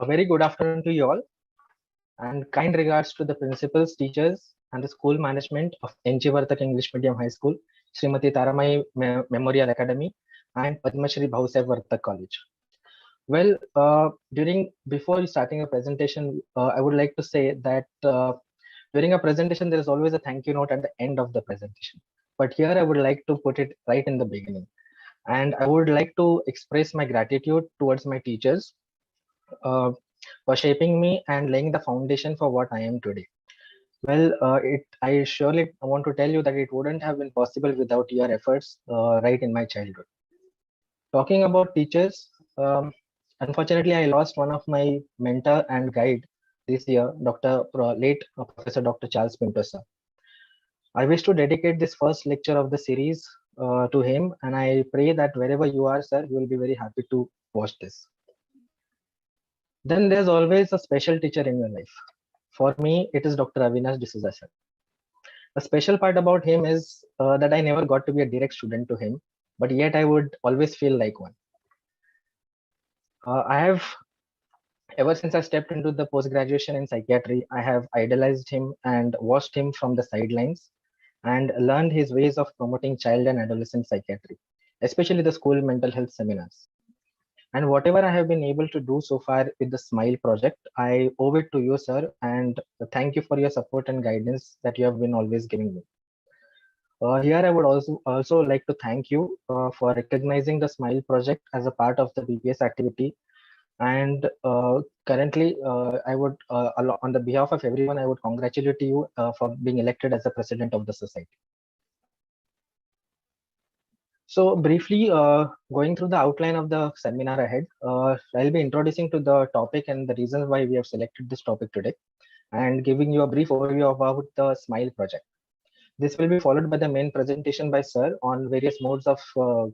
A very good afternoon to you all, and kind regards to the principals, teachers, and the school management of NG Vartak English Medium High School, Srimati Taramai Memorial Academy, and Padmashri Bhausab Vartak College. Well, before starting a presentation, I would like to say that during a presentation, there is always a thank you note at the end of the presentation. But here, I would like to put it right in the beginning. And I would like to express my gratitude towards my teachers uh, for shaping me and laying the foundation for what I am today. Well, I surely want to tell you that it wouldn't have been possible without your efforts right in my childhood. Talking about teachers, unfortunately, I lost one of my mentor and guide this year, late Professor Dr. Charles Pintosa. I wish to dedicate this first lecture of the series to him, and I pray that wherever you are, sir, you will be very happy to watch this. Then there's always a special teacher in your life. For me, it is Dr. Avinash D'Souza sir. The special part about him is that I never got to be a direct student to him, but yet I would always feel like one. I have, ever since I stepped into the post graduation in psychiatry, I have idolized him and watched him from the sidelines and learned his ways of promoting child and adolescent psychiatry, especially the school mental health seminars. And whatever I have been able to do so far with the Smile project, I owe it to you, sir, and thank you for your support and guidance that you have been always giving me. Here, I would also like to thank you for recognizing the Smile project as a part of the BPS activity. And currently, on the behalf of everyone, I would congratulate you for being elected as the president of the society. So briefly, going through the outline of the seminar ahead, I'll be introducing to the topic and the reasons why we have selected this topic today, and giving you a brief overview about the SMILE project. This will be followed by the main presentation by Sir on various modes of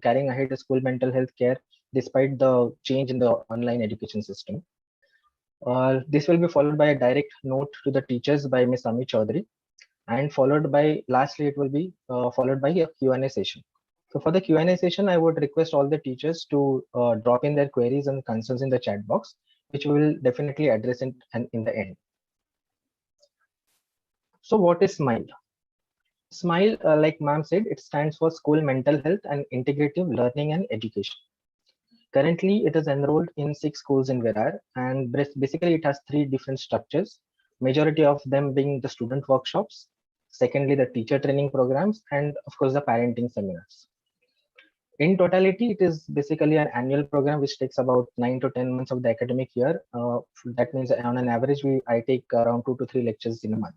carrying ahead the school mental health care despite the change in the online education system. This will be followed by a direct note to the teachers by Ms. Ami Chaudhary, and lastly, it will be followed by a Q&A session. So for the Q&A session, I would request all the teachers to drop in their queries and concerns in the chat box, which we will definitely address in the end. So what is SMILE? SMILE, like ma'am said, it stands for School Mental Health and Integrative Learning and Education. Currently, it is enrolled in 6 schools in Virar, and basically it has 3 different structures, majority of them being the student workshops, secondly, the teacher training programs, and of course, the parenting seminars. In totality, it is basically an annual program which takes about 9 to 10 months of the academic year. That means on an average, I take around 2 to 3 lectures in a month.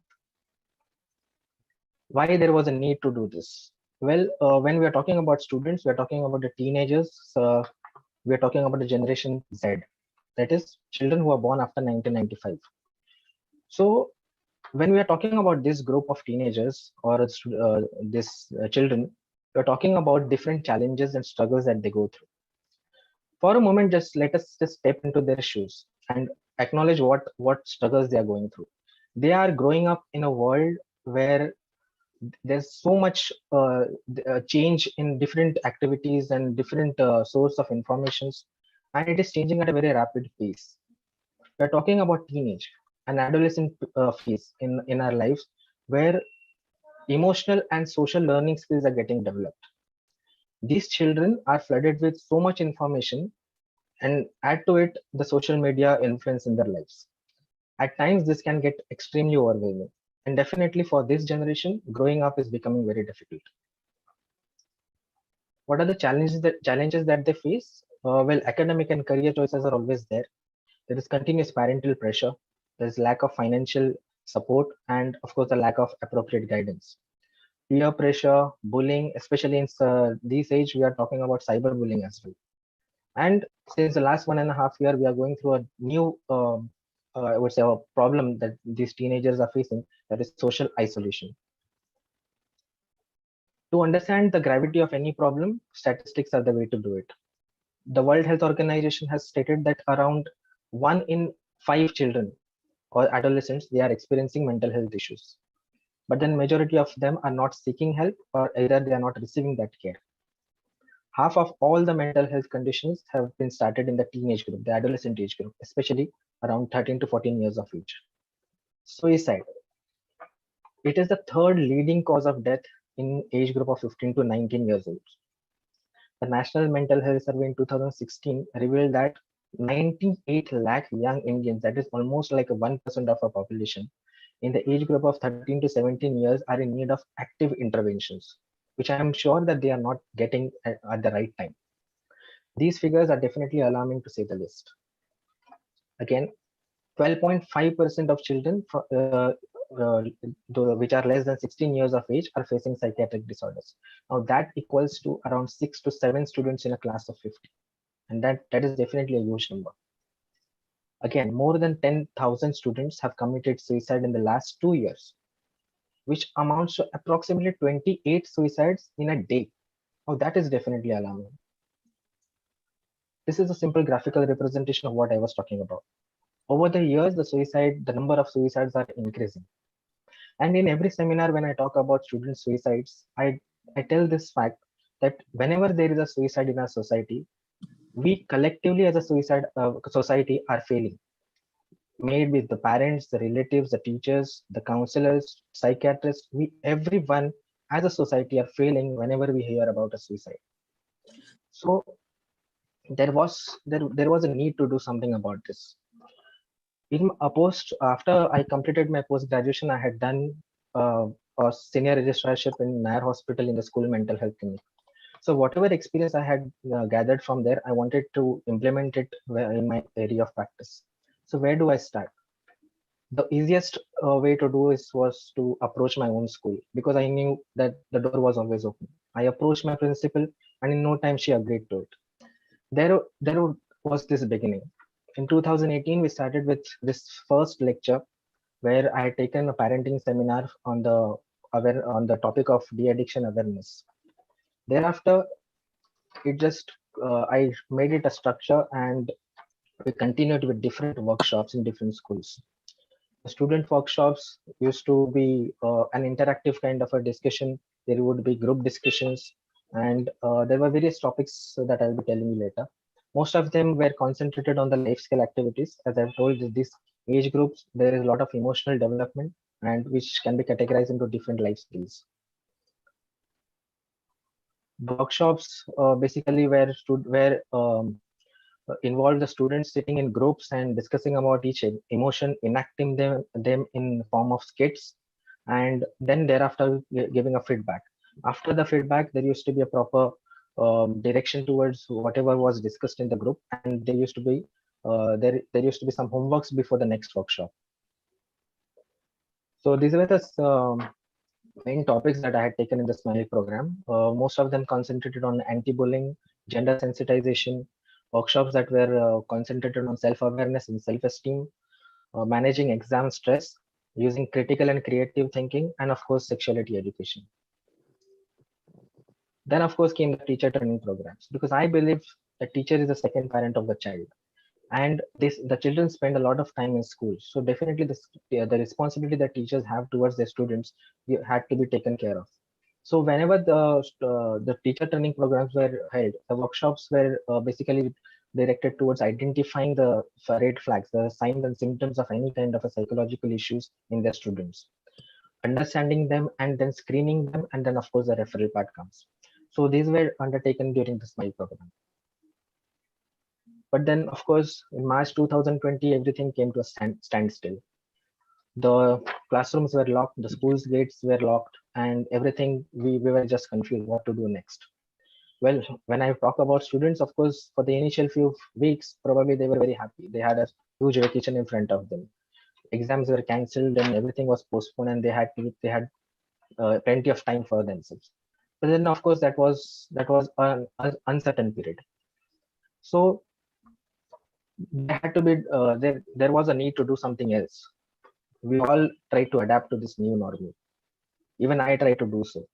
Why there was a need to do this? Well, when we are talking about students, we are talking about the teenagers. We are talking about the generation Z, that is children who are born after 1995. So when we are talking about this group of teenagers or children, we're talking about different challenges and struggles that they go through. For a moment, just let us just step into their shoes and acknowledge what struggles they are going through. They are growing up in a world where there's so much change in different activities and different source of informations, and it is changing at a very rapid pace. We're talking about teenage and adolescent phase in our lives, where emotional and social learning skills are getting developed. These children are flooded with so much information, and add to it the social media influence in their lives. At times, this can get extremely overwhelming. And definitely for this generation, growing up is becoming very difficult. What are the challenges that they face? Well, academic and career choices are always there. There is continuous parental pressure. There is lack of financial support, and of course, the lack of appropriate guidance. Peer pressure, bullying, especially in this age, we are talking about cyberbullying as well. And since the last 1.5 years, we are going through a new, I would say, a problem that these teenagers are facing, that is social isolation. To understand the gravity of any problem, statistics are the way to do it. The World Health Organization has stated that around 1 in 5 children or adolescents, they are experiencing mental health issues. But then majority of them are not seeking help, or either they are not receiving that care. half of all the mental health conditions have been started in the teenage group, the adolescent age group, especially around 13 to 14 years of age. Suicide. It is the third leading cause of death in age group of 15 to 19 years old. The National Mental Health Survey in 2016 revealed that 98 lakh young Indians, that is almost like 1% of our population, in the age group of 13 to 17 years are in need of active interventions, which I am sure that they are not getting at the right time. These figures are definitely alarming to say the least. Again, 12.5% of children which are less than 16 years of age are facing psychiatric disorders. Now that equals to around 6 to 7 students in a class of 50. And that is definitely a huge number. Again, more than 10,000 students have committed suicide in the last 2 years, which amounts to approximately 28 suicides in a day. Now that is definitely alarming. This is a simple graphical representation of what I was talking about. Over the years, the number of suicides are increasing. And in every seminar, when I talk about student suicides, I tell this fact that whenever there is a suicide in our society, we collectively as a society are failing. Made with the parents, the relatives, the teachers, the counselors, psychiatrists, everyone as a society are failing whenever we hear about a suicide. So there was a need to do something about this. After I completed my post graduation, I had done a senior registrarship in Nair Hospital in the school mental health clinic. So whatever experience I had gathered from there, I wanted to implement it in my area of practice. So where do I start? The easiest way to do this was to approach my own school, because I knew that the door was always open. I approached my principal, and in no time she agreed to it. There was this beginning. In 2018, we started with this first lecture where I had taken a parenting seminar on the topic of de-addiction awareness. Thereafter, I made it a structure, and we continued with different workshops in different schools. The student workshops used to be an interactive kind of a discussion. There would be group discussions, and there were various topics that I'll be telling you later. Most of them were concentrated on the life skill activities. As I've told, these age groups, there is a lot of emotional development, and which can be categorized into different life skills. The workshops basically involve the students sitting in groups and discussing about each emotion, enacting them in form of skits, and then thereafter giving a feedback. After the feedback, there used to be a proper direction towards whatever was discussed in the group, and there used to be some homeworks before the next workshop. So these were the main topics that I had taken in the SMILE program. Most of them concentrated on anti-bullying, gender sensitization, workshops that were concentrated on self-awareness and self-esteem, managing exam stress, using critical and creative thinking, and of course, sexuality education. Then, of course, came the teacher training programs, because I believe the teacher is the second parent of the child. And the children spend a lot of time in school. So definitely the responsibility that teachers have towards their students had to be taken care of. So whenever the teacher training programs were held, the workshops were basically directed towards identifying the red flags, the signs and symptoms of any kind of a psychological issues in their students, understanding them, and then screening them, and then of course the referral part comes. So these were undertaken during the SMILE program. But then, of course, in March 2020, everything came to a standstill. The classrooms were locked, the school's gates were locked, and everything, we were just confused what to do next. Well, when I talk about students, of course, for the initial few weeks, probably they were very happy. They had a huge vacation in front of them. Exams were cancelled and everything was postponed, and they had plenty of time for themselves. But then, of course, that was an uncertain period. So there had to be there was a need to do something else. We all try to adapt to this new normal. Even I try to do so.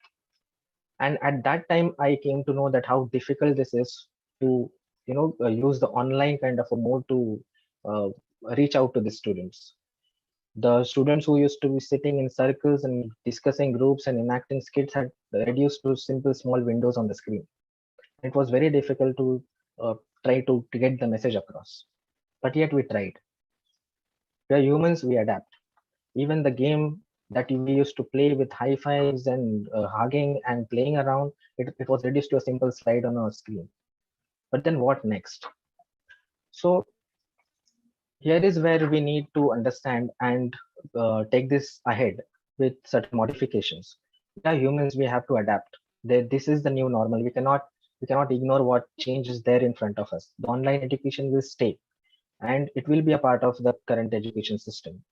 And at that time, I came to know that how difficult this is to use the online kind of a mode to uh, reach out to the students. The students who used to be sitting in circles and discussing groups and enacting skits had reduced to simple small windows on the screen. It was very difficult to try to get the message across. But yet we tried. We are humans, we adapt. Even the game that we used to play with high fives and hugging and playing around, it was reduced to a simple slide on a screen. But then what next? So here is where we need to understand and take this ahead with certain modifications. We are humans, we have to adapt. This is the new normal. We cannot ignore what change is there in front of us. The online education will stay and it will be a part of the current education system.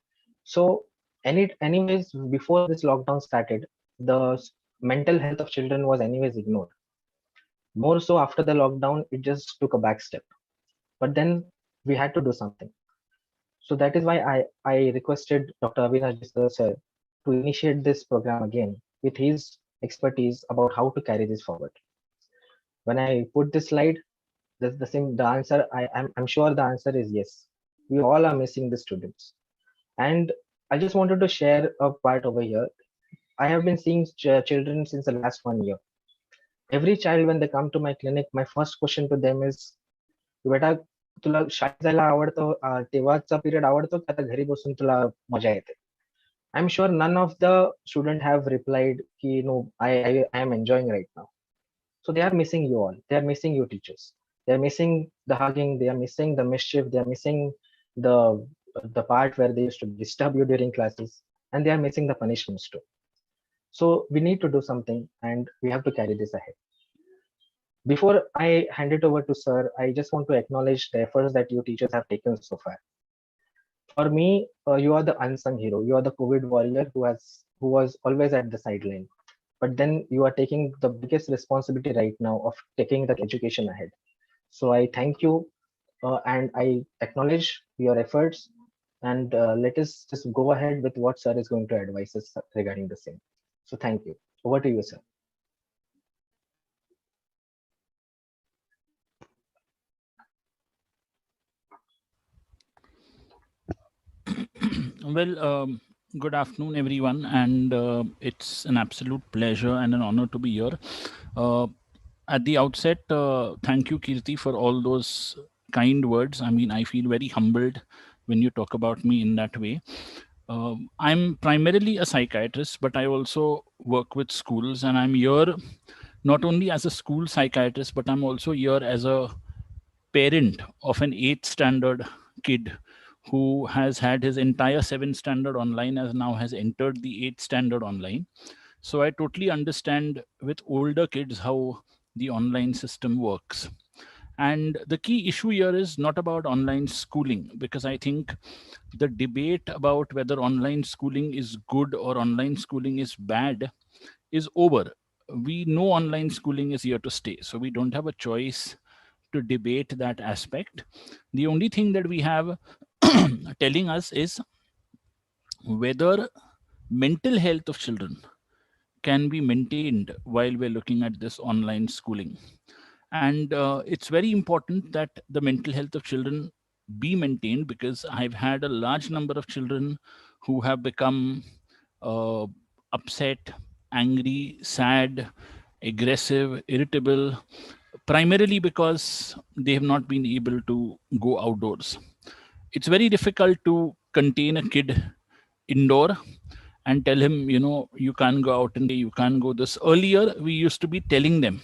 So anyways, before this lockdown started, the mental health of children was anyways ignored. More so after the lockdown, it just took a back step. But then we had to do something. So that is why I requested Dr. Avinash Biswal sir to initiate this program again with his expertise about how to carry this forward. When I put this slide, the answer, I'm sure the answer is yes. We all are missing the students. And I just wanted to share a part over here. I have been seeing children since the last 1 year. Every child, when they come to my clinic, my first question to them is, बेटा तुला शाळेत जायला आवडतं तेव्हाचा period आवडतो की आता घरी बसून तुला मजा येते? I'm sure none of the student have replied ki no, I am enjoying right now. So they are missing you all. They are missing you teachers. They are missing the hugging. They are missing the mischief. They are missing the the part where they used to disturb you during classes, and they are missing the punishments too. So we need to do something, and we have to carry this ahead. Before I hand it over to sir, I just want to acknowledge the efforts that you teachers have taken so far. For me, you are the unsung hero. You are the COVID warrior who was always at the sideline. But then you are taking the biggest responsibility right now of taking the education ahead. So I thank you and I acknowledge your efforts. And let us just go ahead with what sir is going to advise us regarding the same. So thank you. Over to you, sir. Well, good afternoon, everyone, and it's an absolute pleasure and an honor to be here. At the outset, thank you, Kirti, for all those kind words. I mean, I feel very humbled when you talk about me in that way. I'm primarily a psychiatrist, but I also work with schools, and I'm here not only as a school psychiatrist, but I'm also here as a parent of an 8th standard kid who has had his entire 7th standard online, as now has entered the 8th standard online. So I totally understand with older kids how the online system works. And the key issue here is not about online schooling, because I think the debate about whether online schooling is good or online schooling is bad is over. We know online schooling is here to stay, so we don't have a choice to debate that aspect. The only thing that we have telling us is whether mental health of children can be maintained while we're looking at this online schooling. And it's very important that the mental health of children be maintained, because I've had a large number of children who have become uh, upset, angry, sad, aggressive, irritable, primarily because they have not been able to go outdoors. It's very difficult to contain a kid indoor and tell him, you can't go out and you can't go this. Earlier, we used to be telling them,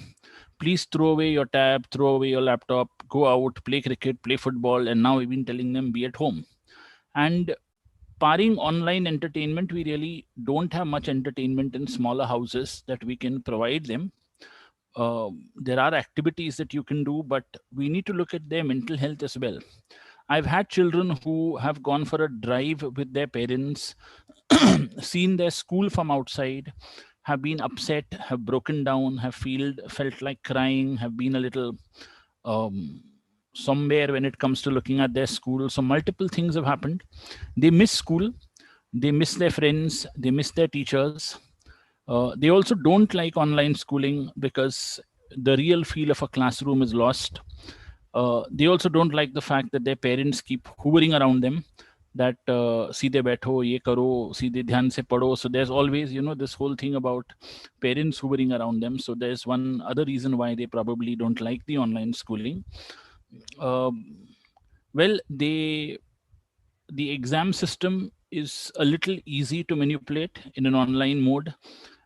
please throw away your tab, throw away your laptop, go out, play cricket, play football. And now we've been telling them, be at home. And barring online entertainment, we really don't have much entertainment in smaller houses that we can provide them. There are activities that you can do, but we need to look at their mental health as well. I've had children who have gone for a drive with their parents, seen their school from outside, have been upset, have broken down, have felt like crying, have been a little somewhere when it comes to looking at their school. So multiple things have happened. They miss school, they miss their friends, they miss their teachers. They also don't like online schooling because the real feel of a classroom is lost. They also don't like the fact that their parents keep hovering around them. that सीधे बैठो, ये करो, सीधे ध्यान से पढ़ो. So there's always, this whole thing about parents hovering around them. So there's one other reason why they probably don't like the online schooling. Well, the exam system is a little easy to manipulate in an online mode,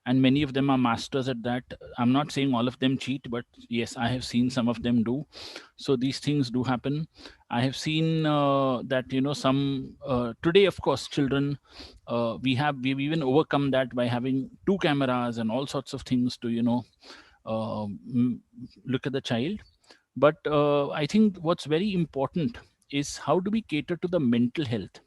and many of them are masters at that. I'm not saying all of them cheat, but yes, I have seen some of them do. So these things do happen. I have seen that some today, of course, children, we've even overcome that by having 2 cameras and all sorts of things to look at the child. But I think what's very important is how do we cater to the mental health.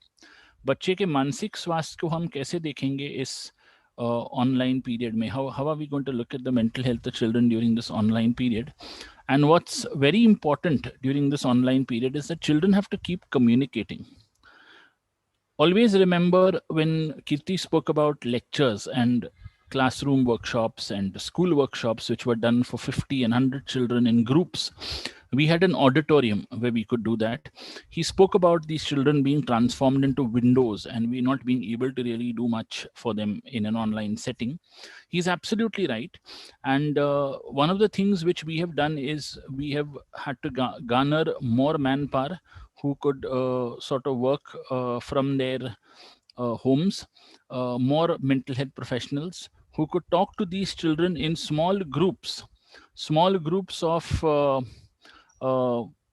बच्चे के मानसिक स्वास्थ्य को हम कैसे देखेंगे इस online period में. How are we going to look at the mental health of children during this online period? And what's very important during this online period is that children have to keep communicating. Always remember when Kirti spoke about lectures and classroom workshops and school workshops, which were done for 50 and 100 children in groups. We had an auditorium where we could do that. He spoke about these children being transformed into windows and we not being able to really do much for them in an online setting. He's absolutely right. And one of the things which we have done is we have had to garner more manpower who could sort of work from their homes, more mental health professionals who could talk to these children in small groups of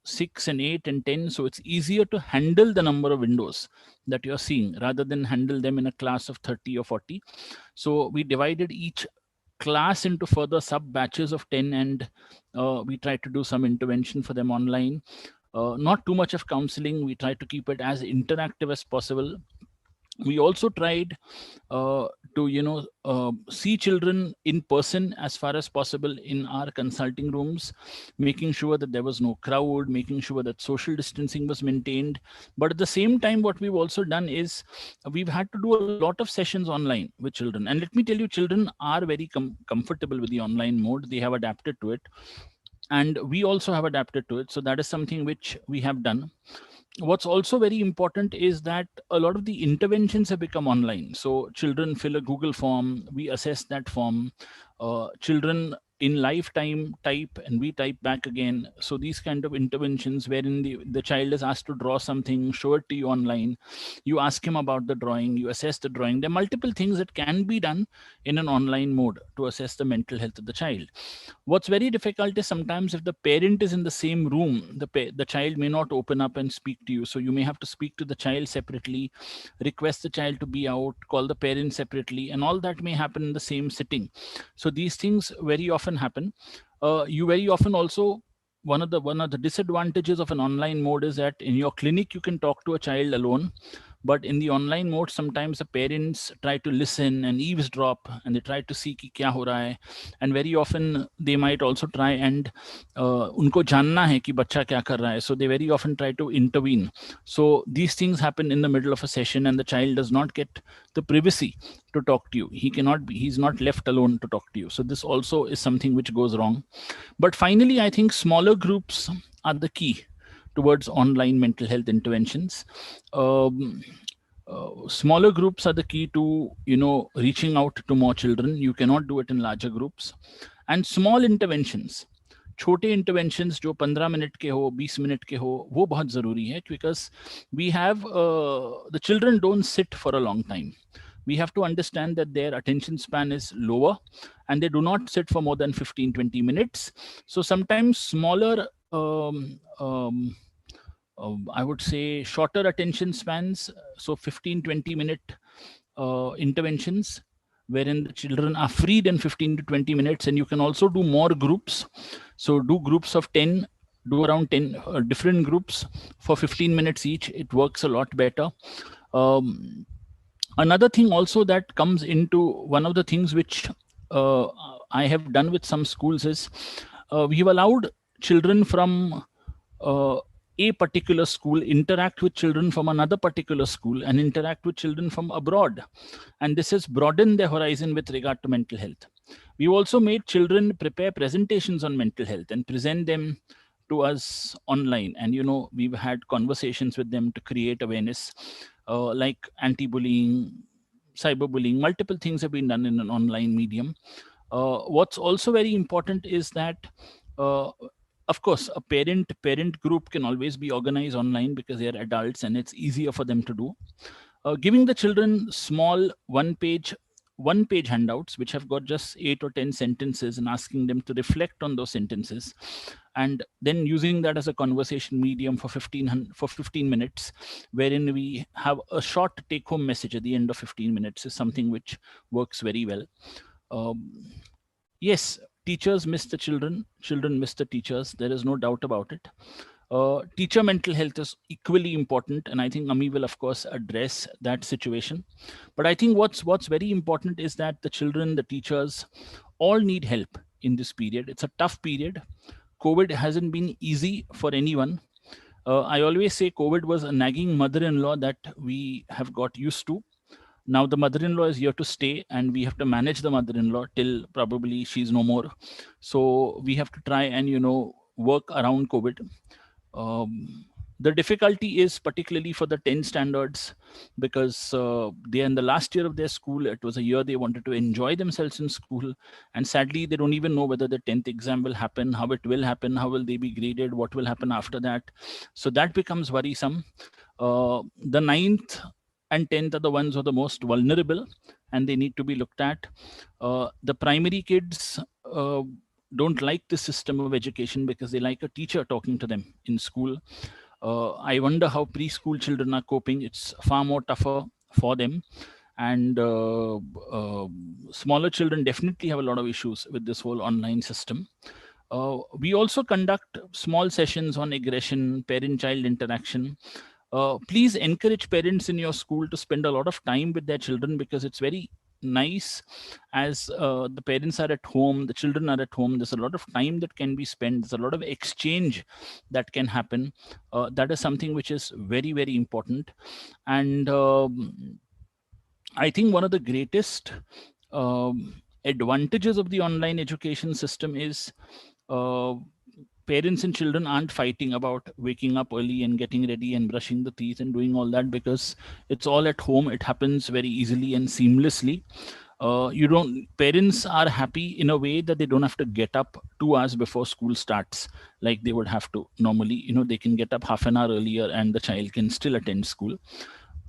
6 and 8 and 10. So it's easier to handle the number of windows that you're seeing rather than handle them in a class of 30 or 40. So we divided each class into further sub batches of 10 and we tried to do some intervention for them online. Not too much of counseling. We tried to keep it as interactive as possible. We also tried to see children in person as far as possible in our consulting rooms, making sure that there was no crowd, making sure that social distancing was maintained. But at the same time, what we've also done is we've had to do a lot of sessions online with children. And let me tell you, children are very comfortable with the online mode. They have adapted to it. And we also have adapted to it. So that is something which we have done. What's also very important is that a lot of the interventions have become online. So children fill a Google form, we assess that form. Children in lifetime type and we type back again. So these kind of interventions wherein the child is asked to draw something, show it to you online. You ask him about the drawing, you assess the drawing. There are multiple things that can be done in an online mode to assess the mental health of the child. What's very difficult is sometimes if the parent is in the same room, the child may not open up and speak to you. So you may have to speak to the child separately, request the child to be out, call the parent separately, and all that may happen in the same sitting. So these things very often happen. You very often also, one of the disadvantages of an online mode is that in your clinic, you can talk to a child alone. But in the online mode, sometimes the parents try to listen and eavesdrop and they try to see ki kya ho raha hai. And very often they might also try and unko janna hai ki bachcha kya kar raha hai. So they very often try to intervene. So these things happen in the middle of a session and the child does not get the privacy to talk to you. He's not left alone to talk to you. So this also is something which goes wrong. But finally, I think smaller groups are the key towards online mental health interventions. Smaller groups are the key to reaching out to more children. You cannot do it in larger groups. And small interventions, छोटे interventions जो 15 minute के हो, 20 minute के हो, वो बहुत जरूरी है, because we have the children don't sit for a long time. We have to understand that their attention span is lower and they do not sit for more than 15-20 minutes. So sometimes smaller I would say shorter attention spans, so 15-20 minute interventions wherein the children are freed in 15 to 20 minutes. And you can also do more groups. So do groups of 10, do around 10 different groups for 15 minutes each. It works a lot better. Another thing also that comes into one of the things which I have done with some schools is we have allowed children from a particular school interact with children from another particular school and interact with children from abroad. And this has broadened their horizon with regard to mental health. We also made children prepare presentations on mental health and present them to us online, and we've had conversations with them to create awareness, like anti-bullying, cyberbullying. Multiple things have been done in an online medium. What's also very important is that, uh, of course, a parent group can always be organized online because they are adults and it's easier for them to do. Giving the children small one page handouts which have got just 8 or 10 sentences, and asking them to reflect on those sentences, and then using that as a conversation medium for 15 minutes, wherein we have a short take home message at the end of 15 minutes, is something which works very well. um, yes, teachers miss the children miss the teachers, there is no doubt about it. Teacher mental health is equally important, and I think Ami will of course address that situation. But I think what's very important is that the children, the teachers, all need help in this period. It's a tough period. COVID hasn't been easy for anyone. I always say COVID was a nagging mother-in-law that we have got used to. Now the mother-in-law is here to stay, and we have to manage the mother-in-law till probably she's no more. So we have to try and work around COVID. The difficulty is particularly for the 10 standards, because they are in the last year of their school. It was a year they wanted to enjoy themselves in school, and sadly they don't even know whether the 10th exam will happen, how it will happen, how will they be graded, what will happen after that. So that becomes worrisome. The ninth and 10th are the ones who are the most vulnerable, and they need to be looked at. The primary kids don't like the system of education because they like a teacher talking to them in school. I wonder how preschool children are coping. It's far more tougher for them. And smaller children definitely have a lot of issues with this whole online system. We also conduct small sessions on aggression, parent-child interaction. Please encourage parents in your school to spend a lot of time with their children, because it's very nice as the parents are at home, the children are at home. There's a lot of time that can be spent. There's a lot of exchange that can happen. That is something which is very, very important. And I think one of the greatest advantages of the online education system is uh, parents and children aren't fighting about waking up early and getting ready and brushing the teeth and doing all that, because it's all at home. It happens very easily and seamlessly. You don't Parents are happy in a way that they don't have to get up 2 hours before school starts like they would have to normally. They can get up half an hour earlier and the child can still attend school.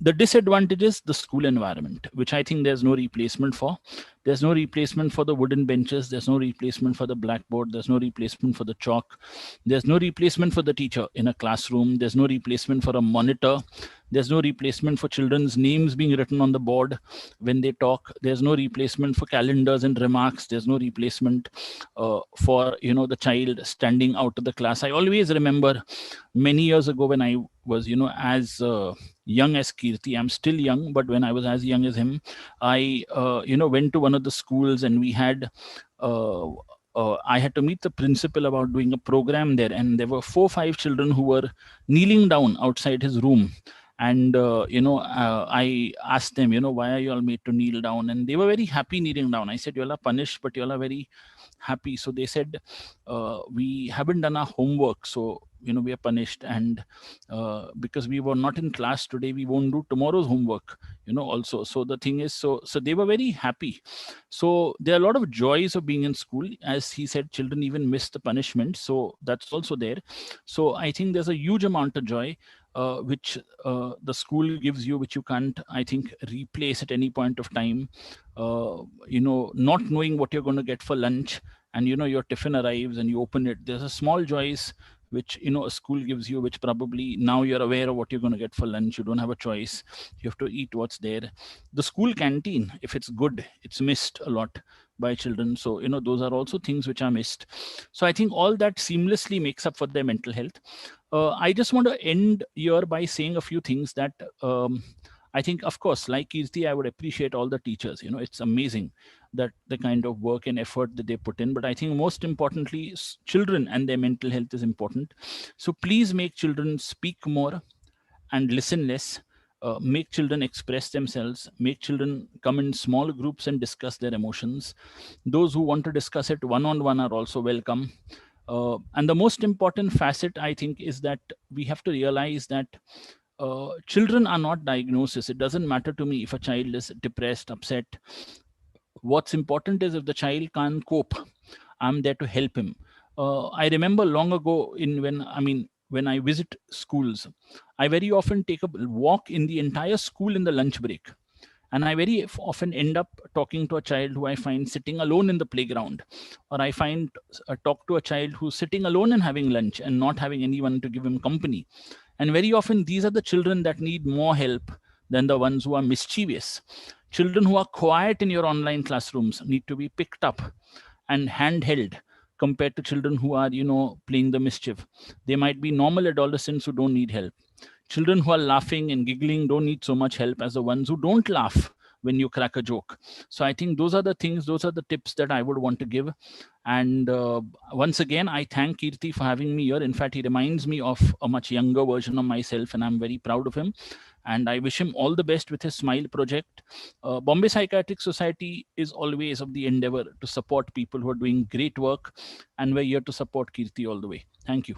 The disadvantage is the school environment, which I think there's no replacement for. There's no replacement for the wooden benches. There's no replacement for the blackboard. There's no replacement for the chalk. There's no replacement for the teacher in a classroom. There's no replacement for a monitor. There's no replacement for children's names being written on the board when they talk. There's no replacement for calendars and remarks. There's no replacement for the child standing out of the class. I always remember many years ago when I was as young as Kirti. I'm still young, but when I was as young as him, I went to one of the schools, and we had I had to meet the principal about doing a program there, and there were 4 or 5 children who were kneeling down outside his room. And I asked them, why are you all made to kneel down? And they were very happy kneeling down. I said, you all are punished, but you all are very happy. So they said, we haven't done our homework, so we are punished, and because we were not in class today, we won't do tomorrow's homework also. So the thing is, so they were very happy. So there are a lot of joys of being in school. As he said, children even miss the punishment, so that's also there. So I think there's a huge amount of joy which the school gives you, which you can't, I think, replace at any point of time. Not knowing what you're going to get for lunch, and your tiffin arrives and you open it. There's a small joys which a school gives you, which probably now you're aware of what you're going to get for lunch. You don't have a choice. You have to eat what's there. The school canteen, if it's good, it's missed a lot by children. So those are also things which are missed. So I think all that seamlessly makes up for their mental health. I just want to end here by saying a few things that I think, of course, like Kirti, I would appreciate all the teachers. It's amazing that the kind of work and effort that they put in. But I think most importantly, children and their mental health is important. So please make children speak more and listen less. Make children express themselves. Make children come in small groups and discuss their emotions. Those who want to discuss it one-on-one are also welcome. And the most important facet, I think, is that we have to realize that children are not diagnosis. It doesn't matter to me if a child is depressed, upset. What's important is if the child can't cope, I'm there to help him. I remember long ago, when I visit schools, I very often take a walk in the entire school in the lunch break. And I very often end up talking to a child who I find sitting alone in the playground, or I find talk to a child who's sitting alone and having lunch and not having anyone to give him company. And very often, these are the children that need more help than the ones who are mischievous. Children who are quiet in your online classrooms need to be picked up and handheld compared to children who are, playing the mischief. They might be normal adolescents who don't need help. Children who are laughing and giggling don't need so much help as the ones who don't laugh when you crack a joke. So I think those are the things, those are the tips that I would want to give. And once again, I thank Kirti for having me here. In fact, he reminds me of a much younger version of myself, and I'm very proud of him. And I wish him all the best with his Smile project. Bombay Psychiatric Society is always of the endeavor to support people who are doing great work, and we're here to support Kirti all the way. Thank you.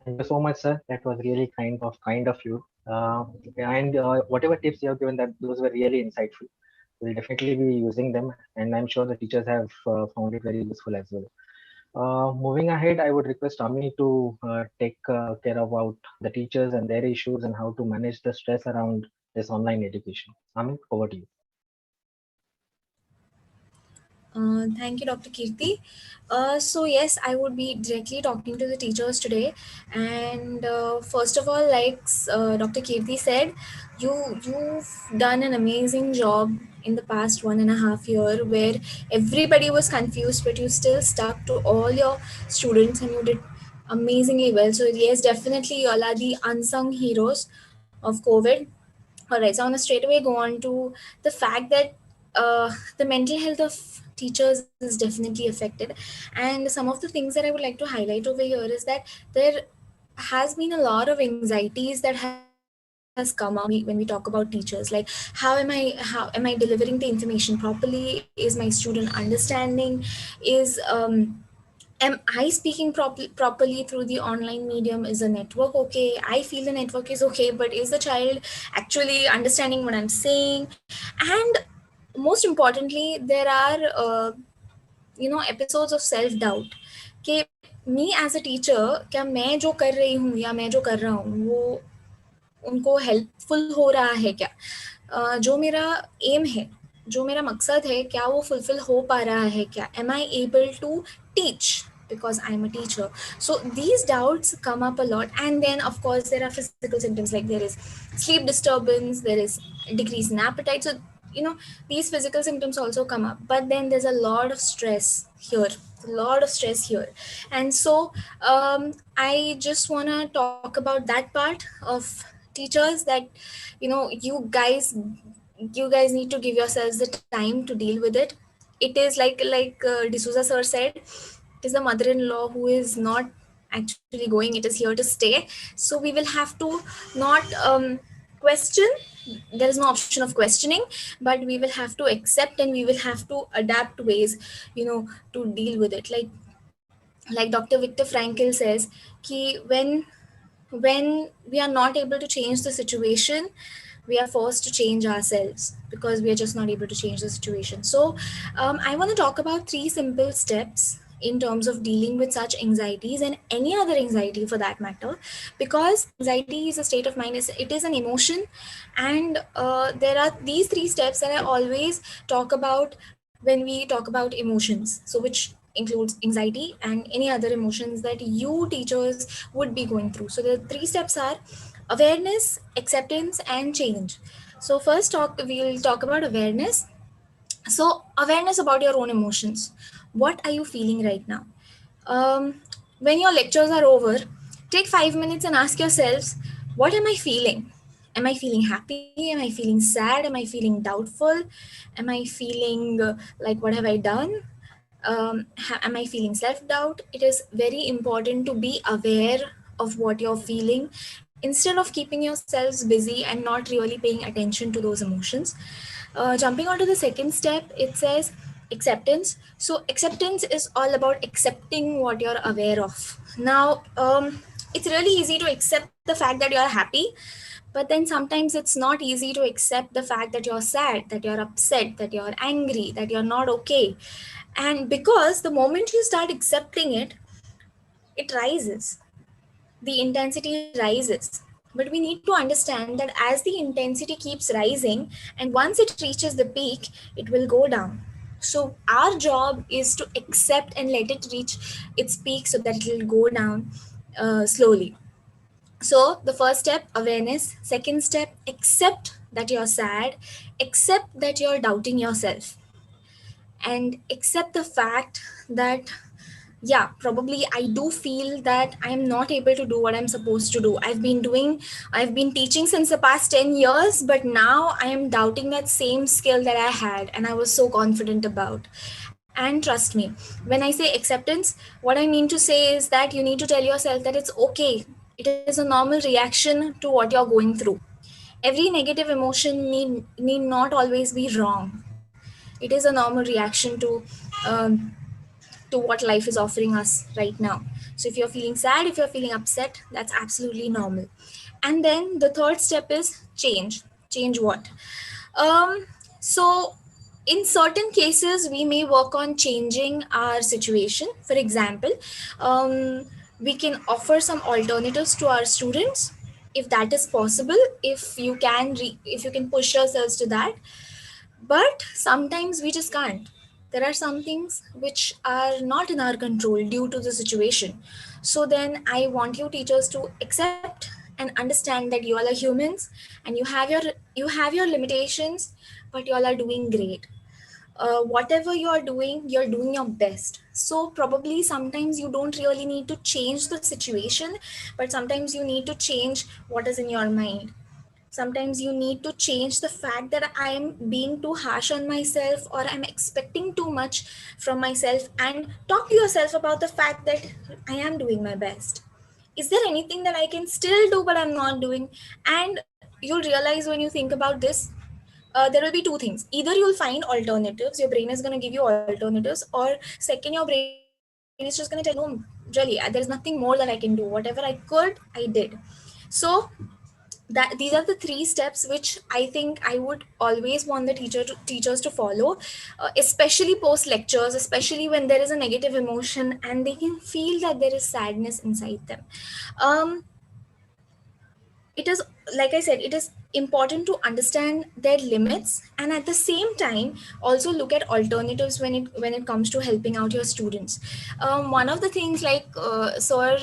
Thank you so much, sir. That was really kind of you. And whatever tips you have given, that those were really insightful. We'll definitely be using them, and I'm sure the teachers have found it very useful as well. Moving ahead, I would request Ami to take care about the teachers and their issues and how to manage the stress around this online education. Ami, over to you. Thank you, Dr. Kirti. So yes, I would be directly talking to the teachers today. And first of all, like Dr. Kirti said, you've done an amazing job in the past 1.5 year where everybody was confused, but you still stuck to all your students and you did amazingly well. So yes, definitely you all are the unsung heroes of COVID. All right, so I want to straight away go on to the fact that the mental health of teachers is definitely affected. And some of the things that I would like to highlight over here is that there has been a lot of anxieties that has come up when we talk about teachers, like how am I delivering the information properly, is my student understanding, is am I speaking properly through the online medium? Is the network okay? I feel the network is okay, but is the child actually understanding what I'm saying? And most importantly, there are episodes of self doubt कि me as a teacher, क्या मैं जो कर रही हूँ या मैं जो कर रहा हूँ वो उनको हेल्पफुल हो रहा है क्या, जो मेरा एम है, जो मेरा मकसद है, क्या वो फुलफिल हो पा रहा है क्या, am I able to teach because I'm a teacher. So these doubts come up a lot. And then of course there are physical symptoms, like there is sleep disturbance, there is decrease in appetite. So these physical symptoms also come up, but then there's a lot of stress here, a lot of stress here. And so I just want to talk about that part of teachers, that you guys need to give yourselves the time to deal with it. It is like D'Souza sir said, it is the mother-in-law who is not actually going, it is here to stay. So we will have to not question, there is no option of questioning, but we will have to accept and we will have to adapt ways to deal with it. Like Dr. Viktor Frankl says, ki when we are not able to change the situation, we are forced to change ourselves because we are just not able to change the situation. So I want to talk about 3 simple steps in terms of dealing with such anxieties and any other anxiety for that matter, because anxiety is a state of mind, it is an emotion. And there are these 3 steps that I always talk about when we talk about emotions, so which includes anxiety and any other emotions that you teachers would be going through. So the 3 steps are awareness, acceptance, and change. So first we'll talk about awareness. So awareness about your own emotions. What are you feeling right now? When your lectures are over, take 5 minutes and ask yourselves, what am I feeling? Am I feeling happy? Am I feeling sad? Am I feeling doubtful? Am I feeling like what have I done? Am I feeling self-doubt? It is very important to be aware of what you're feeling instead of keeping yourselves busy and not really paying attention to those emotions. Jumping on to the second step, it says acceptance. So acceptance is all about accepting what you're aware of. Now, it's really easy to accept the fact that you're happy, but then sometimes it's not easy to accept the fact that you're sad, that you're upset, that you're angry, that you're not okay. And because the moment you start accepting it, it rises, the intensity rises. But we need to understand that as the intensity keeps rising, and once it reaches the peak, it will go down. So our job is to accept and let it reach its peak so that it will go down slowly. So the first step, awareness. Second step, accept that you're sad, accept that you're doubting yourself, and accept the fact that yeah, probably I do feel that I'm not able to do what I'm supposed to do. I've been teaching since the past 10 years, but now I am doubting that same skill that I had and I was so confident about. And trust me, when I say acceptance, what I mean to say is that you need to tell yourself that it's okay. It is a normal reaction to what you're going through. Every negative emotion need not always be wrong. It is a normal reaction to what life is offering us right now. So if you're feeling sad, if you're feeling upset, that's absolutely normal. And then the third step is change. Change what? So in certain cases, we may work on changing our situation. For example, we can offer some alternatives to our students if that is possible, if you can push yourselves to that. But sometimes we just can't. There are some things which are not in our control due to the situation. So then I want you teachers to accept and understand that you all are humans and you have your limitations, but you all are doing great. Whatever you're doing your best. So probably sometimes you don't really need to change the situation, but sometimes you need to change what is in your mind. Sometimes you need to change the fact that I am being too harsh on myself or I'm expecting too much from myself, and talk to yourself about the fact that I am doing my best. Is there anything that I can still do but I'm not doing? And you'll realize when you think about this, there will be two things. Either you'll find alternatives, your brain is going to give you alternatives, or second, your brain is just going to tell you, no, really, there's nothing more that I can do. Whatever I could, I did. So that these are the three steps which I think I would always want the teachers to follow, especially post lectures, especially when there is a negative emotion and they can feel that there is sadness inside them. It is, like I said, it is important to understand their limits, and at the same time also look at alternatives when it comes to helping out your students. One of the things, like sir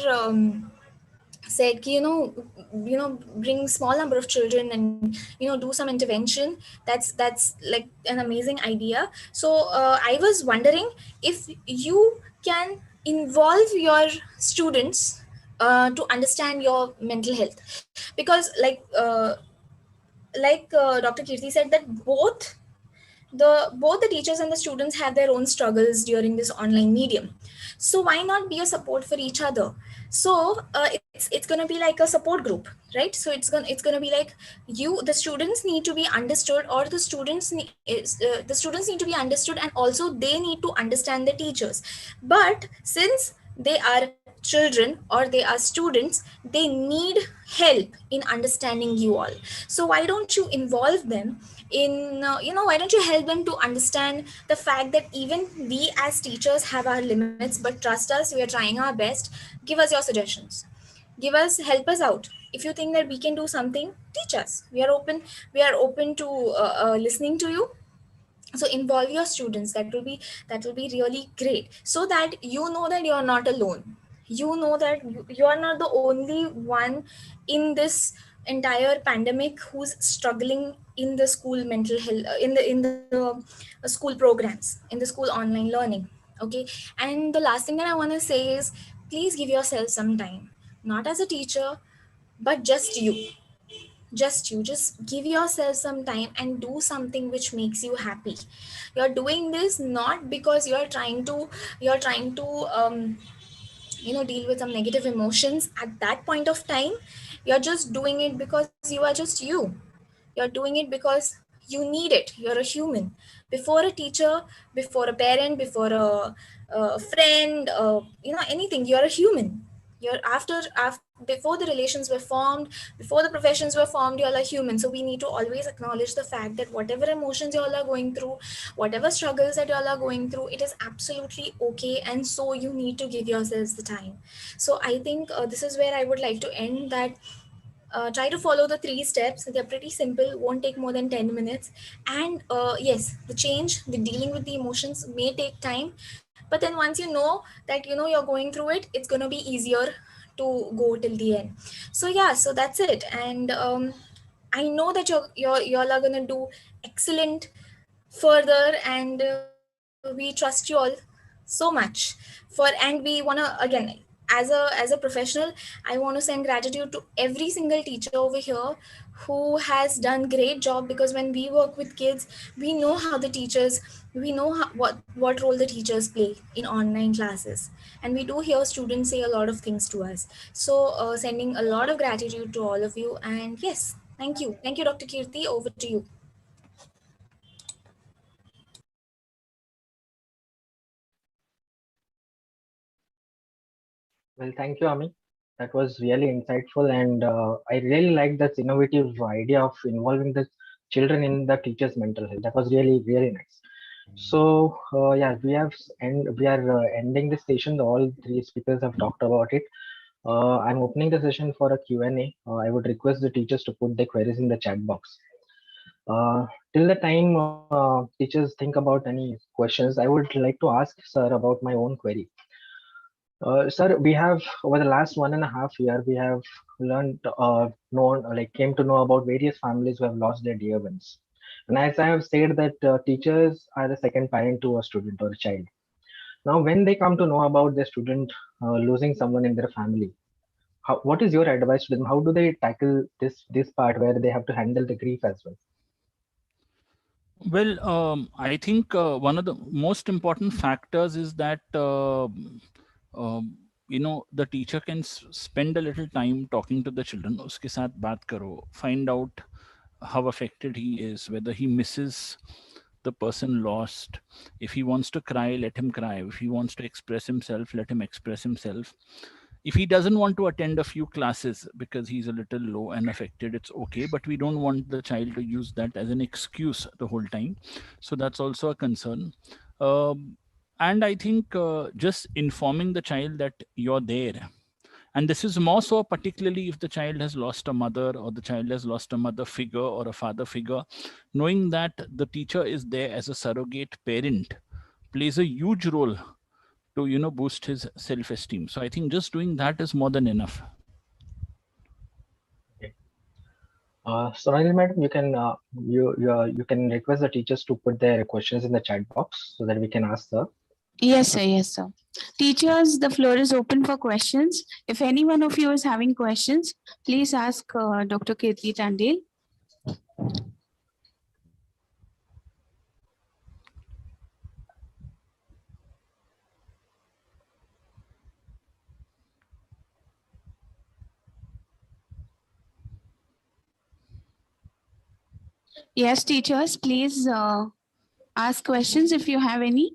said, bring small number of children and do some intervention. That's like an amazing idea. So I was wondering if you can involve your students to understand your mental health, because Dr. Kirti said that both the teachers and the students have their own struggles during this online medium. So why not be a support for each other? So it's going to be like a support group, right? So it's going to be like, the students need to be understood, or the students need to be understood, and also they need to understand the teachers. But since they are children or they are students, they need help in understanding you all. So why don't you involve them in why don't you help them to understand the fact that even we as teachers have our limits, but trust us, we are trying our best. Give us your suggestions, help us out. If you think that we can do something, teach us. We are open to listening to you. So involve your students. That will be really great, so that you know that you are not alone. You know that you are not the only one in this entire pandemic who's struggling in the school mental health, in the school programs, in the school online learning. Okay. And the last thing that I want to say is, please give yourself some time, not as a teacher, but just give yourself some time and do something which makes you happy. You're doing this not because you're trying to deal with some negative emotions at that point of time. You're just doing it because you are just you. You're doing it because you need it. You're a human. Before a teacher, before a parent, before a friend, anything, you're a human. You're after before the relations were formed, before the professions were formed, you're a human. So we need to always acknowledge the fact that whatever emotions you all are going through, whatever struggles that you all are going through, it is absolutely okay. And so you need to give yourselves the time. So I think this is where I would like to end that. Try to follow the 3 steps. They're pretty simple, won't take more than 10 minutes. And yes, the change, the dealing with the emotions may take time. But then once you know that, you're going through it, it's going to be easier to go till the end. So yeah, so that's it. And I know that y'all are going to do excellent further. And we trust you all so much and we want to, again, as a professional, I want to send gratitude to every single teacher over here who has done great job, because when we work with kids, we know how the teachers, we know what role the teachers play in online classes, and we do hear students say a lot of things to us. So sending a lot of gratitude to all of you. And yes, thank you, Dr. Kirti. Over to you. Well, thank you, Ami. That was really insightful, and I really like this innovative idea of involving the children in the teacher's mental health. That was really, really nice. So, yeah, we are ending the session. All three speakers have talked about it. I'm opening the session for a Q&A. I would request the teachers to put their queries in the chat box. Till the time teachers think about any questions, I would like to ask sir about my own query. Sir, we have over the last 1.5 year, we have learned, came to know about various families who have lost their dear ones. And as I have said that teachers are the second parent to a student or a child. Now, when they come to know about their student losing someone in their family, what is your advice to them? How do they tackle this part where they have to handle the grief as well? Well, I think one of the most important factors is that the teacher can spend a little time talking to the children. Uske saath baat karo, find out how affected he is, whether he misses the person lost. If he wants to cry, let him cry. If he wants to express himself, let him express himself. If he doesn't want to attend a few classes because he's a little low and affected, it's okay, but we don't want the child to use that as an excuse the whole time. So that's also a concern. And I think just informing the child that you're there. And this is more so particularly if the child has lost a mother, or the child has lost a mother figure or a father figure. Knowing that the teacher is there as a surrogate parent plays a huge role to boost his self-esteem. So I think just doing that is more than enough. Okay. So Ranil madam, you can request the teachers to put their questions in the chat box so that we can ask the. Yes, sir. Yes, sir. Teachers, the floor is open for questions. If any one of you is having questions, please ask Dr. Kirti Tandil. Yes, teachers, please ask questions if you have any.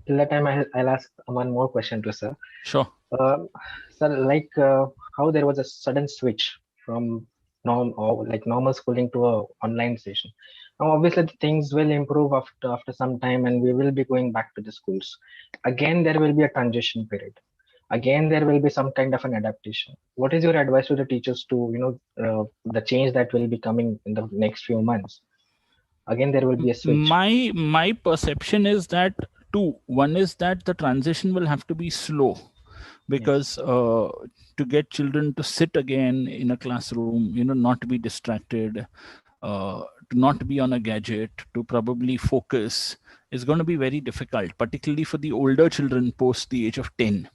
Till that time, I'll ask one more question to sir. Sure. Sir, like how there was a sudden switch from normal schooling to a online session. Now, obviously, things will improve after some time, and we will be going back to the schools. Again, there will be a transition period. Again, there will be some kind of an adaptation. What is your advice to the teachers to the change that will be coming in the next few months? Again, there will be a switch. My perception is that two. One is that the transition will have to be slow, because to get children to sit again in a classroom, not be distracted, to not be on a gadget, to probably focus, is going to be very difficult, particularly for the older children post the age of 10.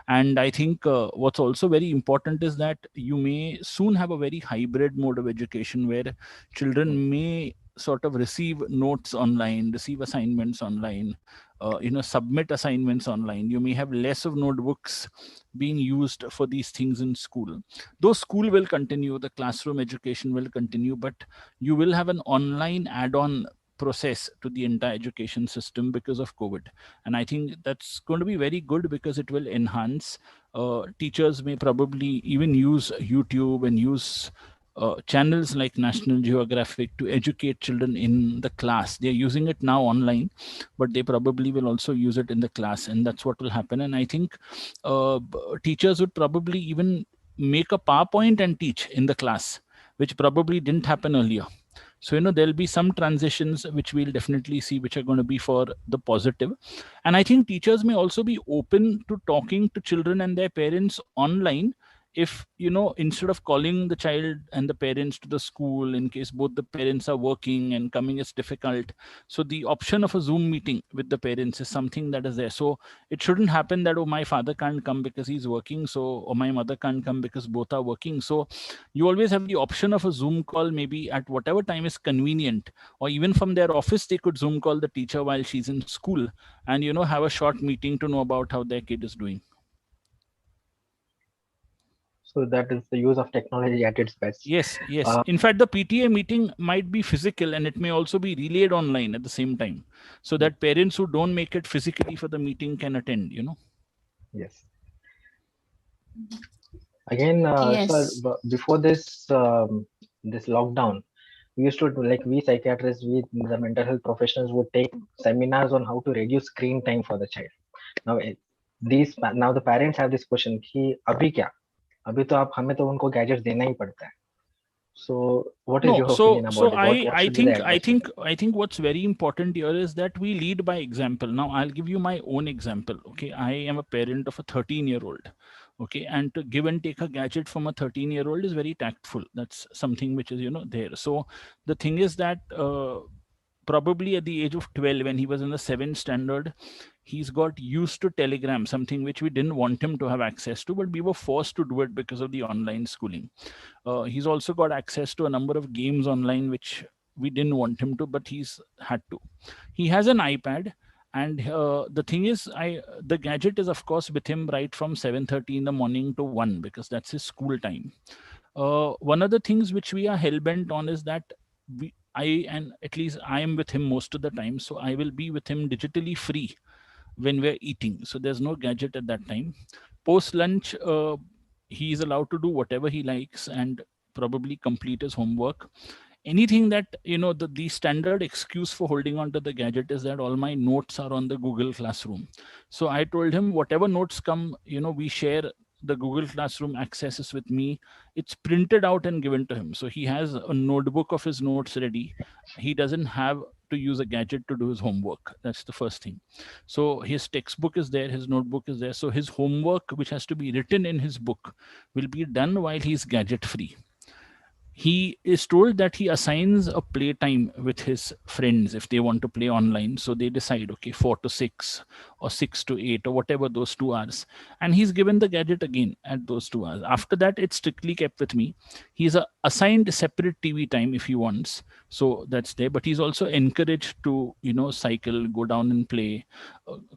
And I think what's also very important is that you may soon have a very hybrid mode of education where children may sort of receive notes online, receive assignments online, submit assignments online. You may have less of notebooks being used for these things in school. Though school will continue, the classroom education will continue, but you will have an online add-on process to the entire education system because of COVID. And I think that's going to be very good because it will enhance. Teachers may probably even use YouTube and use channels like National Geographic to educate children in the class. They're using it now online, but they probably will also use it in the class, and that's what will happen. And I think teachers would probably even make a PowerPoint and teach in the class, which probably didn't happen earlier. So, there'll be some transitions which we'll definitely see, which are going to be for the positive. And I think teachers may also be open to talking to children and their parents online. If, instead of calling the child and the parents to the school, in case both the parents are working and coming is difficult. So the option of a Zoom meeting with the parents is something that is there. So it shouldn't happen that, oh, my father can't come because he's working. So, or my mother can't come because both are working. So you always have the option of a Zoom call, maybe at whatever time is convenient, or even from their office, they could Zoom call the teacher while she's in school and, have a short meeting to know about how their kid is doing. So that is the use of technology at its best. Yes. In fact, the PTA meeting might be physical and it may also be relayed online at the same time, so that parents who don't make it physically for the meeting can attend, Yes. Again, Yes. sir, before this this lockdown, we used to we psychiatrists, we the mental health professionals would take seminars on how to reduce screen time for the child. Now now the parents have this question कि अभी क्या? अभी तो हमें तो उनको gadgets देना ही पड़ता है. So what is your opinion about it? I think what's very important here is that we lead by example. Now I'll give you my own example. Okay, I am a parent of a 13-year-old. Okay, and to give and take a gadget from a 13-year-old is very tactful. That's something which is there. So the thing is that probably at the age of 12, when he was in the 7th standard, he's got used to Telegram, something which we didn't want him to have access to, but we were forced to do it because of the online schooling. He's also got access to a number of games online, which we didn't want him to, but he's had to. He has an iPad. And the thing is, the gadget is, of course, with him right from 7:30 in the morning to 1, because that's his school time. One of the things which we are hell-bent on is that at least I am with him most of the time. So I will be with him digitally free when we're eating. So there's no gadget at that time. Post lunch, he is allowed to do whatever he likes and probably complete his homework. Anything that, the standard excuse for holding on to the gadget is that all my notes are on the Google Classroom. So I told him whatever notes come, we share. The Google Classroom accesses with me. It's printed out and given to him. So he has a notebook of his notes ready. He doesn't have to use a gadget to do his homework. That's the first thing. So his textbook is there, his notebook is there. So his homework, which has to be written in his book, will be done while he's gadget free. He is told that he assigns a play time with his friends if they want to play online. So they decide, okay, 4 to 6 or 6 to 8 or whatever those 2 hours. And he's given the gadget again at those 2 hours. After that, it's strictly kept with me. He's assigned separate TV time if he wants. So that's there. But he's also encouraged to, cycle, go down and play,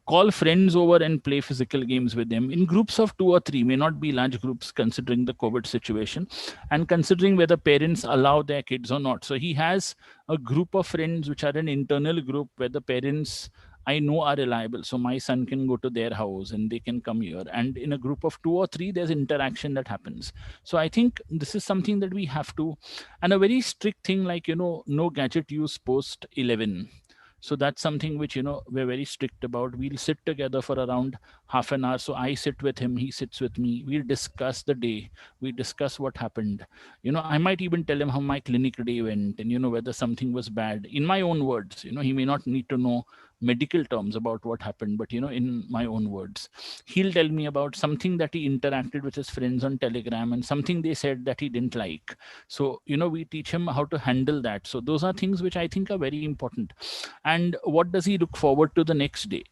call friends over and play physical games with them in groups of 2 or 3, may not be large groups considering the COVID situation and considering whether parents allow their kids or not. So he has a group of friends which are an internal group where the parents I know are reliable. So my son can go to their house and they can come here. And in a group of 2 or 3, there's interaction that happens. So I think this is something that we have to, and a very strict thing like, no gadget use post 11. So that's something which, we're very strict about. We'll sit together for around half an hour. So I sit with him, he sits with me. We'll discuss the day. We discuss what happened. I might even tell him how my clinic day went and, whether something was bad in my own words. He may not need to know medical terms about what happened, but in my own words. He'll tell me about something that he interacted with his friends on Telegram and something they said that he didn't like. So we teach him how to handle that. So those are things which I think are very important. And what does he look forward to the next day,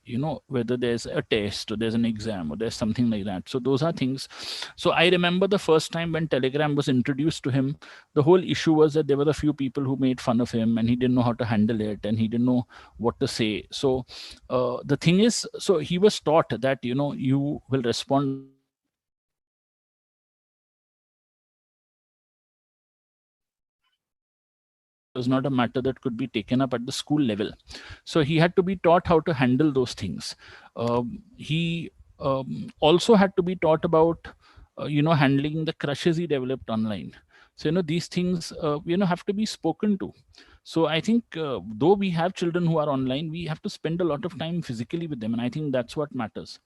whether there's a test or there's an exam or there's something like that. So those are things. So I remember the first time when Telegram was introduced to him, the whole issue was that there were a few people who made fun of him and he didn't know how to handle it and he didn't know what to say. So the thing is, so he was taught that you will respond was not a matter that could be taken up at the school level. So he had to be taught how to handle those things. He also had to be taught about, handling the crushes he developed online. So, these things, have to be spoken to. So I think though we have children who are online, we have to spend a lot of time physically with them. And I think that's what matters.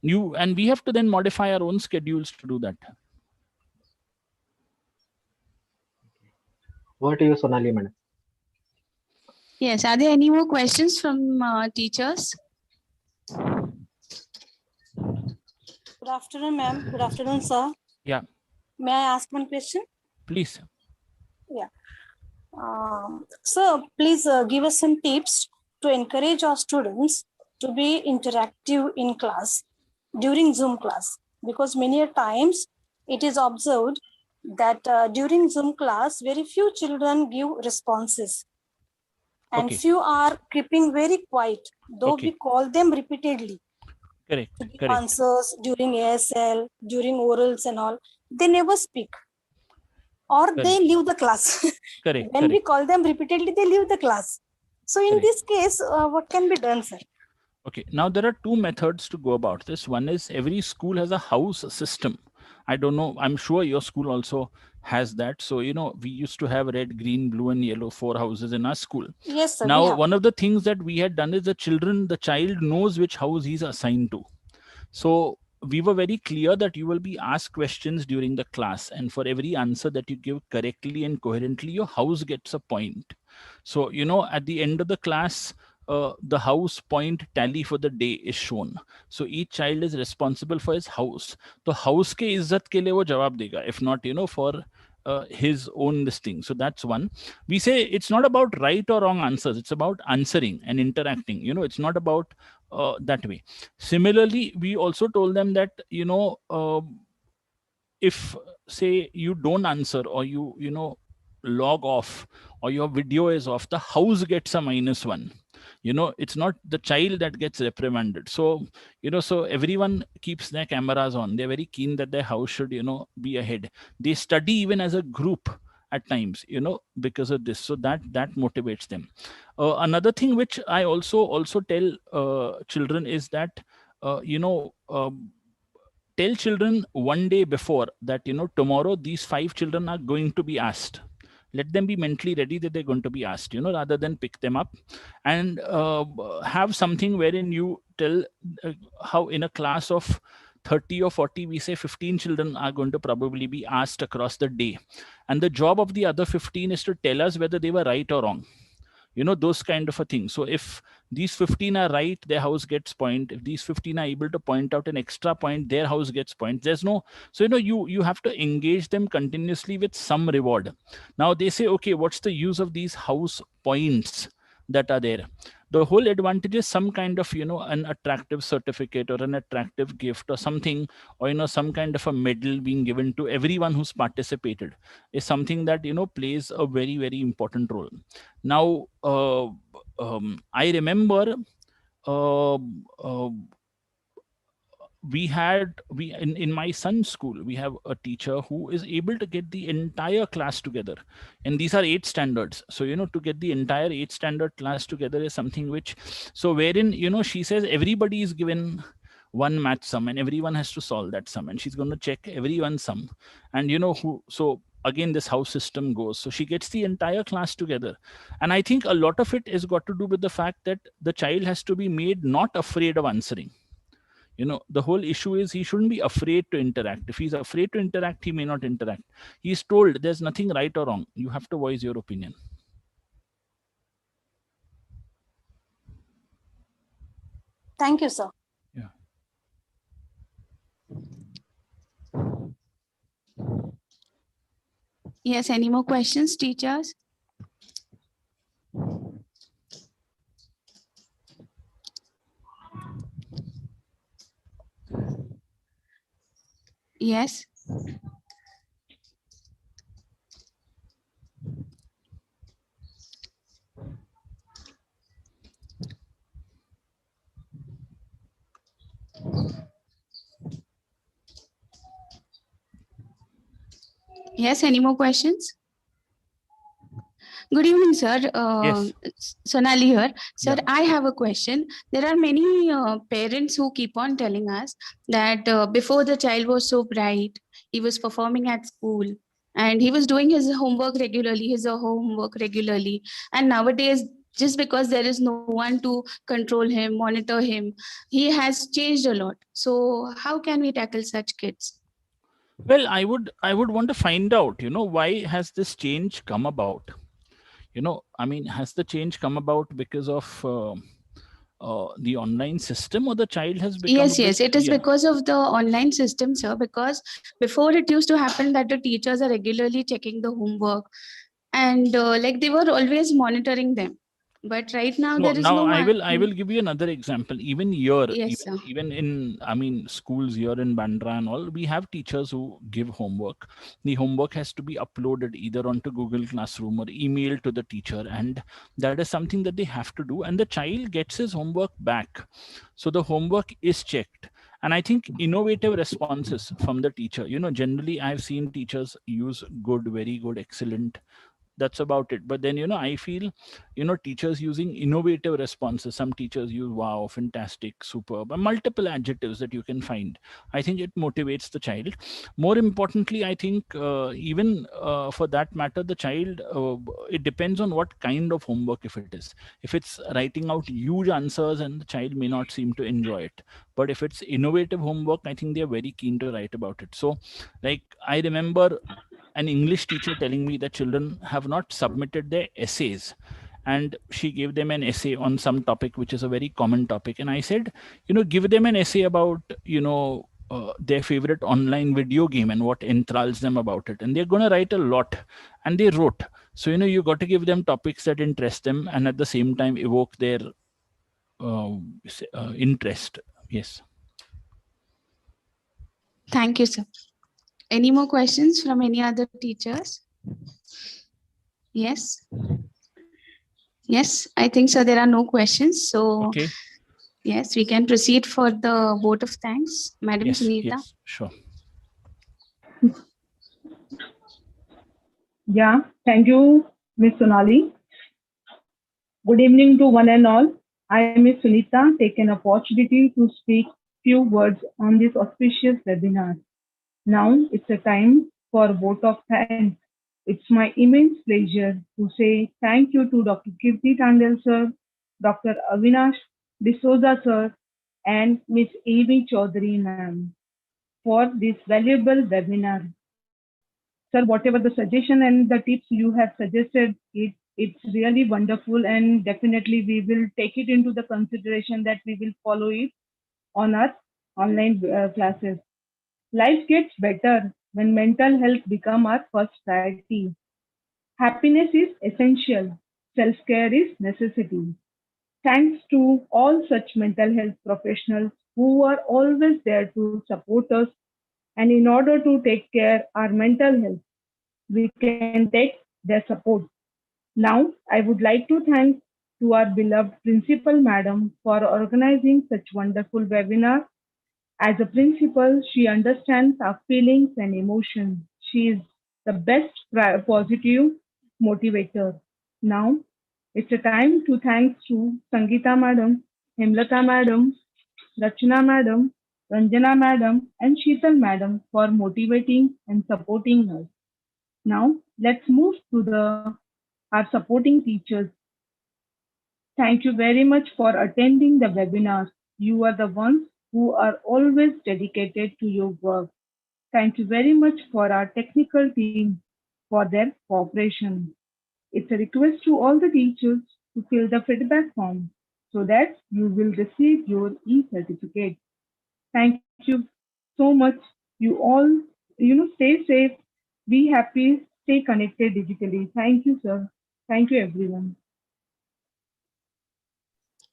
And we have to then modify our own schedules to do that. Over to you, Sonali madam. Yes, are there any more questions from teachers? Good afternoon, ma'am. Good afternoon, sir. Yeah. May I ask one question? Please. Yeah. Sir, please give us some tips to encourage our students to be interactive in class during Zoom class, because many a times it is observed that during Zoom class, very few children give responses and few are keeping very quiet, though we call them repeatedly. Correct. Answers during ASL, during orals and all, they never speak. Or they leave the class. When we call them repeatedly, they leave the class. So in this case, what can be done, sir? Okay, now there are two methods to go about this. One is every school has a house system. I don't know, I'm sure your school also has that. So, we used to have red, green, blue and yellow 4 houses in our school. Yes, sir. Now, one of the things that we had done is the child knows which house he's assigned to. So we were very clear that you will be asked questions during the class, and for every answer that you give correctly and coherently, your house gets a point. So, at the end of the class, the house point tally for the day is shown. So each child is responsible for his house. So house ke izzat ke liye wo jawab dega, if not, for his own listing. So that's one. We say it's not about right or wrong answers. It's about answering and interacting. It's not about that way. Similarly, we also told them that, if say you don't answer or you log off or your video is off, the house gets a -1. It's not the child that gets reprimanded. So, so everyone keeps their cameras on. They're very keen that their house should, be ahead. They study even as a group at times, because of this. So that motivates them. Another thing which I also tell children is that, tell children one day before that, tomorrow these 5 children are going to be asked. Let them be mentally ready that they're going to be asked, rather than pick them up. And have something wherein you tell how in a class of 30 or 40, we say 15 children are going to probably be asked across the day. And the job of the other 15 is to tell us whether they were right or wrong. Those kind of a thing. So if these 15 are right, their house gets point. If these 15 are able to point out an extra point, their house gets point. There's no, so, you have to engage them continuously with some reward. Now they say, okay, what's the use of these house points that are there? The whole advantage is some kind of, an attractive certificate or an attractive gift or something, or, some kind of a medal being given to everyone who's participated is something that, plays a very, very important role. Now, I remember in my son's school, we have a teacher who is able to get the entire class together, and these are 8 standards. So, to get the entire 8 standard class together is something which, so wherein, she says everybody is given one math sum and everyone has to solve that sum, and she's going to check everyone's sum, and so again, this house system goes. So she gets the entire class together. And I think a lot of it is got to do with the fact that the child has to be made not afraid of answering. The whole issue is he shouldn't be afraid to interact. If he's afraid to interact, he may not interact. He's told there's nothing right or wrong. You have to voice your opinion. Thank you, sir. Yeah. Yes, any more questions, teachers? Yes. Yes, any more questions? Good evening, sir. Yes. Sonali here. Sir, Yeah. I have a question. There are many parents who keep on telling us that before the child was so bright, he was performing at school and he was doing his homework regularly. And nowadays, just because there is no one to control him, monitor him, he has changed a lot. So how can we tackle such kids? Well, I would want to find out, why has this change come about? I mean, has the change come about because of the online system, or the child has become Yes, yes, it is because of the online system, sir. Because before it used to happen that the teachers are regularly checking the homework and like they were always monitoring them. But right now No, there is now no I one. will give you another example. Even here, Yes, sir. even in, I mean, schools here in Bandra and all, we have teachers who give homework. The homework has to be uploaded either onto Google Classroom or emailed to the teacher, and that is something that they have to do. And the child gets his homework back, so the homework is checked. And I think innovative responses from the teacher. Generally I've seen teachers use good, very good, excellent. That's about it. But then, I feel, teachers using innovative responses. Some teachers use wow, fantastic, superb, and multiple adjectives that you can find. I think it motivates the child. More importantly, I think even for that matter, the child, it depends on what kind of homework. If it's writing out huge answers, and the child may not seem to enjoy it. But if it's innovative homework, I think they're very keen to write about it. So like, I remember an English teacher telling me that children have not submitted their essays, and she gave them an essay on some topic which is a very common topic. And I said, give them an essay about their favorite online video game and what enthralls them about it, and they're going to write a lot. And they wrote. So you got to give them topics that interest them, and at the same time evoke their interest. Yes. Thank you, sir. Any more questions from any other teachers? Yes. Yes, I think so. There are no questions. So Okay. yes, we can proceed for the vote of thanks. Madam Yes. Sunita. Yes. Sure. Yeah, thank you, Ms. Sonali. Good evening to one and all. I am Ms. Sunita, take an opportunity to speak few words on this auspicious webinar. Now it's a time for vote of thanks. It's my immense pleasure to say thank you to Dr. Kirti Tandel sir, Dr. Avinash D'Souza sir, and Ms. Amy Chaudhary ma'am for this valuable webinar. Sir, whatever the suggestion and the tips you have suggested, it's really wonderful, and definitely we will take it into the consideration that we will follow it on our online classes. Life gets better when mental health become our first priority. Happiness is essential. Self-care is necessity. Thanks to all such mental health professionals who are always there to support us, and in order to take care our mental health, we can take their support. Now, I would like to thank to our beloved Principal Madam for organizing such wonderful webinar. As a principal, she understands our feelings and emotions. She is the best positive motivator. Now, it's a time to thank to Sangeeta Madam, Hemlata Madam, Rachna Madam, Ranjana Madam, and Sheetal Madam for motivating and supporting us. Now, let's move to our supporting teachers. Thank you very much for attending the webinar. You are the ones who are always dedicated to your work. Thank you very much for our technical team for their cooperation. It's a request to all the teachers to fill the feedback form so that you will receive your e-certificate. Thank you so much. You all, stay safe, be happy, stay connected digitally. Thank you, sir. Thank you, everyone.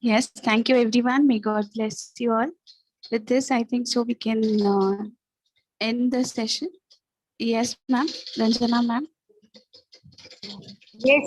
Yes, thank you, everyone. May God bless you all. With this, I think so we can end the session. Yes, ma'am. Ranjana, ma'am. Yes,